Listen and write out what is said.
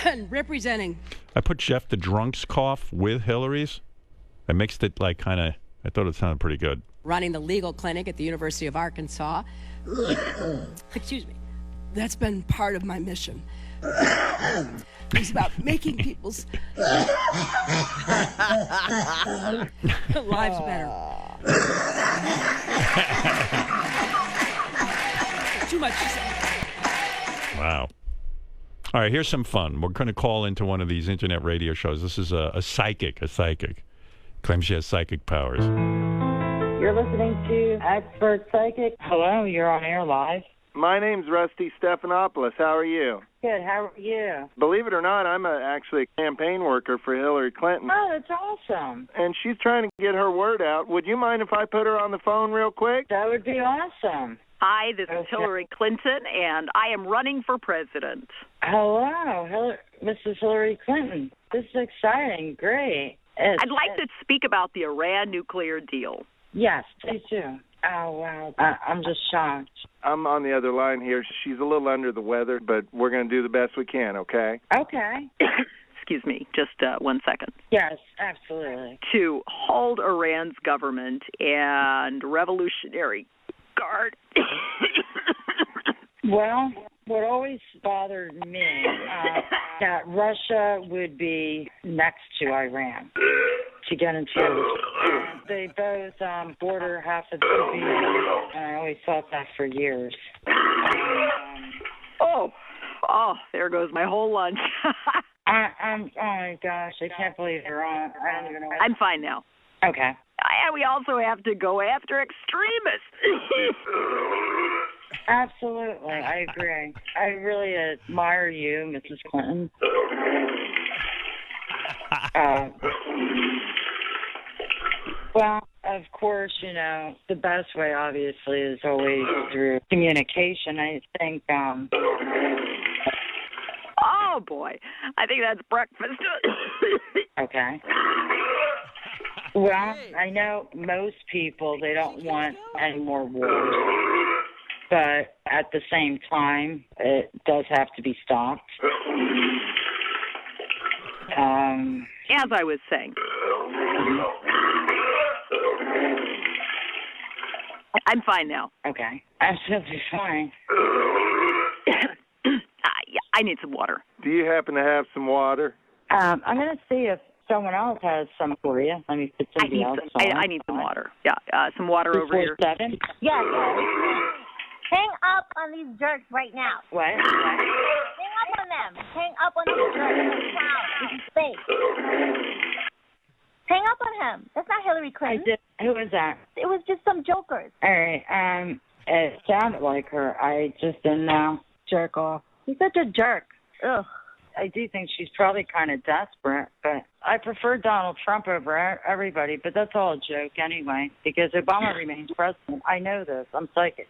and representing. I put Jeff the Drunk's cough with Hillary's. I mixed it like kind of, I thought it sounded pretty good. Running the legal clinic at the University of Arkansas. Excuse me. That's been part of my mission. It's about making people's lives better. Too much to say. Wow. All right, here's some fun. We're going to call into one of these internet radio shows. This is a psychic. Claims she has psychic powers. You're listening to Expert Psychic. Hello, you're on air live. My name's Rusty Stephanopoulos. How are you? Good, how are you? Believe it or not, I'm actually a campaign worker for Hillary Clinton. Oh, that's awesome. And she's trying to get her word out. Would you mind if I put her on the phone real quick? That would be awesome. Hi, this is Hillary Clinton, and I am running for president. Hello, Mrs. Hillary Clinton. This is exciting. Great. I'd like to speak about the Iran nuclear deal. Yes, please do. Oh, wow. I'm just shocked. I'm on the other line here. She's a little under the weather, but we're going to do the best we can, okay? Okay. Excuse me, just 1 second. Yes, absolutely. To hold Iran's government and Revolutionary Guard. Well, what always bothered me, that Russia would be next to Iran to get into. They both border half of the city, and I always thought that for years. Oh, there goes my whole lunch. Oh my gosh, I can't believe you're on. I don't even know. I'm fine now. Okay. And we also have to go after extremists. Absolutely, I agree. I really admire you, Mrs. Clinton. Well, of course, the best way, obviously, is always through communication. I think, Oh, boy. I think that's breakfast. Okay. Well, I know most people, they don't want any more wars. But at the same time, it does have to be stopped. As I was saying. I'm fine now. Okay. Absolutely fine. I need some water. Do you happen to have some water? I'm going to see if someone else has some for you. Let me put somebody else on. I need some water. Yeah, some water over here. 247? Yes. Hang up on these jerks right now. What? Hang up on them. Hang up on these jerks in the town. This is fake. Hang up on him. That's not Hillary Clinton. I did. Who was that? It was just some jokers. All right. It sounded like her. I just didn't know. Jerk off. He's such a jerk. Ugh. I do think she's probably kind of desperate, but I prefer Donald Trump over everybody, but that's all a joke anyway, because Obama remains president. I know this. I'm psychic.